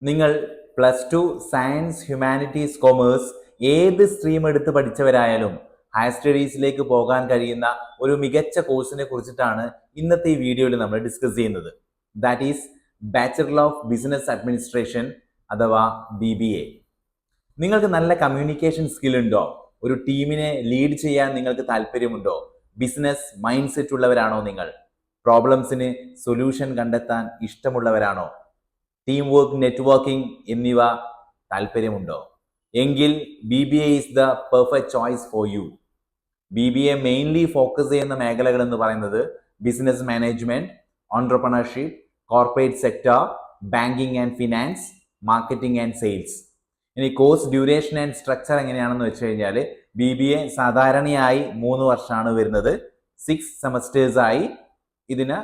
നിങ്ങൾ +2 science, humanities, commerce ഏത് stream എടുത്ത് പഠിച്ചവരായാലും ഹയർ സ്റ്റഡീസിലേക്ക് പോകാൻ കഴിയുന്ന ഒരു മികച്ച കോഴ്സിനെ കുറിച്ചിട്ടാണ് ഇന്നത്തെ ഈ വീഡിയോയിൽ നമ്മൾ ഡിസ്കസ് ചെയ്യുന്നത്. That is bachelor of business administration അഥവാ BBA. നിങ്ങൾക്ക് നല്ല കമ്മ്യൂണിക്കേഷൻ സ്കിൽ ഉണ്ടോ? ഒരു ടീമിനെ ലീഡ് ചെയ്യാൻ നിങ്ങൾക്ക് താല്പര്യമുണ്ടോ? ബിസിനസ് മൈൻഡ് സെറ്റ് ഉള്ളവരാണോ നിങ്ങൾ? പ്രോബ്ലംസിന് സൊല്യൂഷൻ കണ്ടെത്താൻ ഇഷ്ടമുള്ളവരാണോ? ടീം വർക്ക്, നെറ്റ്വർക്കിംഗ് എന്നിവ താല്പര്യമുണ്ടോ? എങ്കിൽ BBA is the perfect choice for you. BBA mainly focus ചെയ്യുന്ന മേഖലകൾ എന്ന് പറയുന്നത് business management, entrepreneurship, corporate sector, banking and finance, marketing and sales. ഇനി കോഴ്സ് ഡ്യൂറേഷൻ ആൻഡ് സ്ട്രക്ചർ എങ്ങനെയാണെന്ന് വെച്ച് കഴിഞ്ഞാൽ BBA സാധാരണയായി 3 വർഷമാണ് വരുന്നത്. 6 സെമസ്റ്റേഴ്സായി ഇതിനെ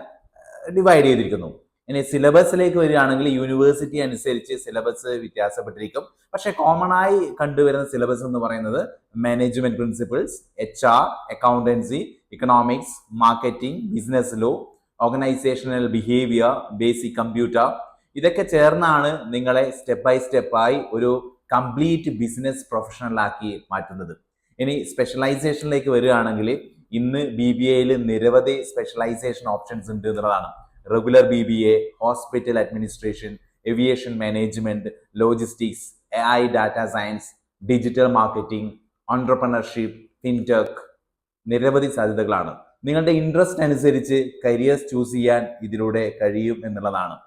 ഡിവൈഡ് ചെയ്തിരിക്കുന്നു. ഇനി സിലബസിലേക്ക് വരികയാണെങ്കിൽ യൂണിവേഴ്സിറ്റി അനുസരിച്ച് സിലബസ് വ്യത്യാസപ്പെട്ടിരിക്കും. പക്ഷെ കോമൺ ആയി കണ്ടുവരുന്ന സിലബസ് എന്ന് പറയുന്നത് management principles, HR, accountancy, economics, marketing, business law, organisational behaviour, basic computer, ഇതൊക്കെ ചേർന്നാണ് നിങ്ങളെ സ്റ്റെപ്പ് ബൈ സ്റ്റെപ്പായി ഒരു കംപ്ലീറ്റ് ബിസിനസ് പ്രൊഫഷണൽ ആക്കി മാറ്റുന്നത്. ഇനി സ്പെഷ്യലൈസേഷനിലേക്ക് വരികയാണെങ്കിൽ ഇന്ന് BBAയിൽ നിരവധി സ്പെഷ്യലൈസേഷൻ ഓപ്ഷൻസ് ഉണ്ട് എന്നുള്ളതാണ്. Regular BBA, hospital administration, aviation management, logistics, AI data science, digital marketing, entrepreneurship, fintech, നിരവധി സാധ്യതകളാണ്. നിങ്ങളുടെ ഇൻട്രസ്റ്റ് അനുസരിച്ച് കരിയേഴ്സ് ചൂസ് ചെയ്യാൻ ഇതിലൂടെ കഴിയും എന്നുള്ളതാണ്.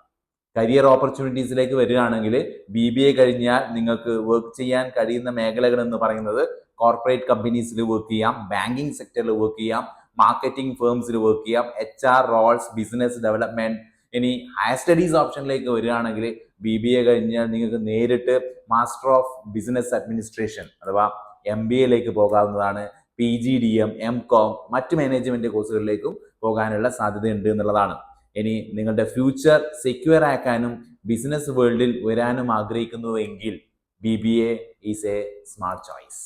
കരിയർ ഓപ്പർച്യൂണിറ്റീസിലേക്ക് വരികയാണെങ്കിൽ BBA കഴിഞ്ഞാൽ നിങ്ങൾക്ക് വർക്ക് ചെയ്യാൻ കഴിയുന്ന മേഖലകൾ എന്ന് പറയുന്നത് കോർപ്പറേറ്റ് കമ്പനീസിൽ വർക്ക് ചെയ്യാം, ബാങ്കിങ് സെക്ടറിൽ വർക്ക് ചെയ്യാം, മാർക്കറ്റിംഗ് ഫേംസിൽ വർക്ക് ചെയ്യാം, HR റോൾസ്, ബിസിനസ് ഡെവലപ്മെന്റ്. ഇനി ഹയർ സ്റ്റഡീസ് ഓപ്ഷനിലേക്ക് വരികയാണെങ്കിൽ BBA കഴിഞ്ഞാൽ നിങ്ങൾക്ക് നേരിട്ട് മാസ്റ്റർ ഓഫ് ബിസിനസ് അഡ്മിനിസ്ട്രേഷൻ അഥവാ MBAയിലേക്ക് പോകാവുന്നതാണ്. PGDM, MCOM, മറ്റ് മാനേജ്മെന്റ് കോഴ്സുകളിലേക്കും പോകാനുള്ള സാധ്യതയുണ്ട് എന്നുള്ളതാണ്. ഇനി നിങ്ങളുടെ ഫ്യൂച്ചർ സെക്യൂർ ആക്കാനും ബിസിനസ് വേൾഡിൽ വരാനും ആഗ്രഹിക്കുന്നുവെങ്കിൽ BBA is A smart choice.